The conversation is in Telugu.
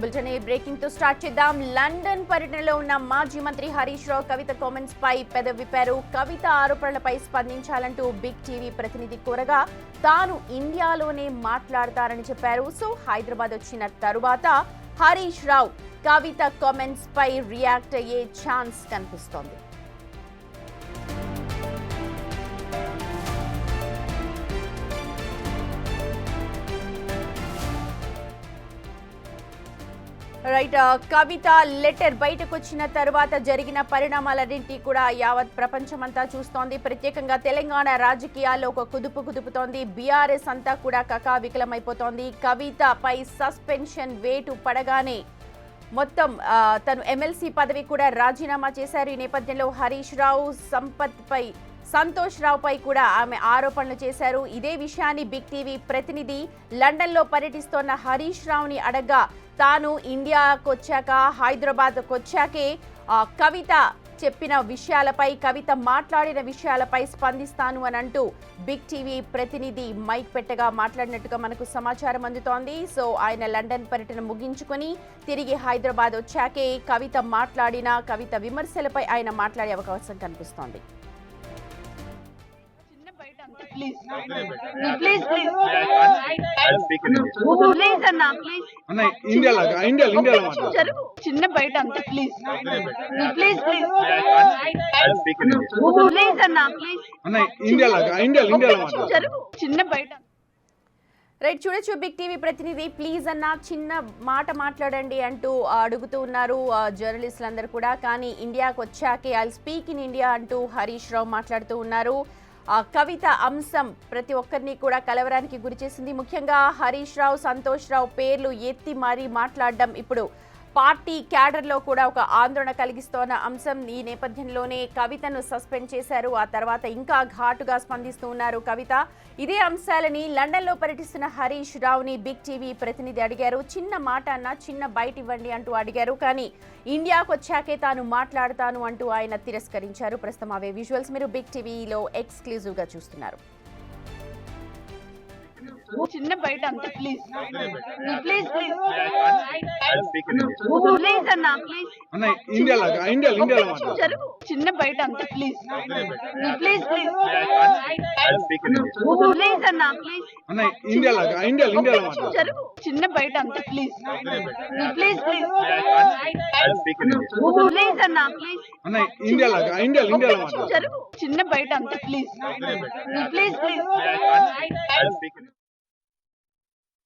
బులెటిన్ బ్రేకింగ్ తో స్టార్ట్ చేద్దాం. లండన్ పర్యటనలో ఉన్న మాజీ మంత్రి హరీష్ రావు కవిత కామెంట్స్ పై పెదవి విప్పారు. కవిత ఆరోపణలపై స్పందించాలంటూ బిగ్ టీవీ ప్రతినిధి కోరగా తాను ఇండియాలోనే మాట్లాడతారని చెప్పారు. సో హైదరాబాద్ వచ్చిన తరువాత హరీష్ రావు కవిత కామెంట్స్ పై రియాక్ట్ అయ్యే ఛాన్స్ కనిపిస్తోంది. రైట్, కవిత లెటర్ బయటకు వచ్చిన తర్వాత జరిగిన పరిణామాలన్నింటినీ కూడా యావత్ ప్రపంచమంతా చూస్తోంది. ప్రత్యేకంగా తెలంగాణ రాజకీయాల్లో ఒక కుదుపుతోంది. బీఆర్ఎస్ అంతా కూడా కకావికలమైపోతోంది. కవితపై సస్పెన్షన్ వేటు పడగానే మొత్తం తను ఎమ్మెల్సీ పదవి కూడా రాజీనామా చేశారు. ఈ నేపథ్యంలో హరీష్ రావు సంతోష్ రావుపై కూడా ఆమె ఆరోపణలు చేశారు. ఇదే విషయాన్ని బిగ్ టీవీ ప్రతినిధి లండన్లో పర్యటిస్తోన్న హరీష్ రావుని అడగ్గా తాను ఇండియాకు వచ్చాక హైదరాబాద్కు వచ్చాకే కవిత చెప్పిన విషయాలపై కవిత మాట్లాడిన విషయాలపై స్పందిస్తాను అని అంటూ బిగ్ టీవీ ప్రతినిధి మైక్ పెట్టగా మాట్లాడినట్టుగా మనకు సమాచారం అందుతోంది. సో ఆయన లండన్ పర్యటన ముగించుకొని తిరిగి హైదరాబాద్ వచ్చాకే కవిత విమర్శలపై ఆయన మాట్లాడే అవకాశం కనిపిస్తోంది. చిన్న బయట అంతే ప్లీజ్ చిన్న బయట రైట్, చూడొచ్చు బిగ్ టీవీ ప్రతినిధి ప్లీజ్ అన్న చిన్న మాట మాట్లాడండి అంటూ అడుగుతూ ఉన్నారు జర్నలిస్టులందరూ కూడా. కానీ ఇండియాకు వచ్చాకే ఐ స్పీక్ ఇన్ ఇండియా అంటూ హరీష్ రావు మాట్లాడుతూ ఉన్నారు. కవిత అంశం ప్రతి ఒక్కరిని కూడా కలవరానికి గురిచేసింది. ముఖ్యంగా హరీష్ రావు, సంతోష్ రావు పేర్లు ఎత్తి మరీ మాట్లాడడం ఇప్పుడు పార్టీ క్యాడర్లో కూడా ఒక ఆందోళన కలిగిస్తోన్న అంశం. ఈ నేపథ్యంలోనే కవితను సస్పెండ్ చేశారు. ఆ తర్వాత ఇంకా ఘాటుగా స్పందిస్తూ ఉన్నారు కవిత. ఇదే అంశాలని లండన్లో పర్యటిస్తున్న హరీష్ రావుని బిగ్ టీవీ ప్రతినిధి అడిగారు. చిన్న మాట అన్న చిన్న బయట ఇవ్వండి అంటూ అడిగారు. కానీ ఇండియాకు వచ్చాకే తాను మాట్లాడతాను అంటూ ఆయన తిరస్కరించారు. ప్రస్తుతం అవే విజువల్స్ మీరు బిగ్ టీవీలో ఎక్స్క్లూజివ్ గా చూస్తున్నారు. చిన్న బయట అంతే ప్లీజ్ చిన్న బయట అంతే ప్లీజ్ చిన్న బయట అంతే ప్లీజ్ చిన్న బయట అంతే ప్లీజ్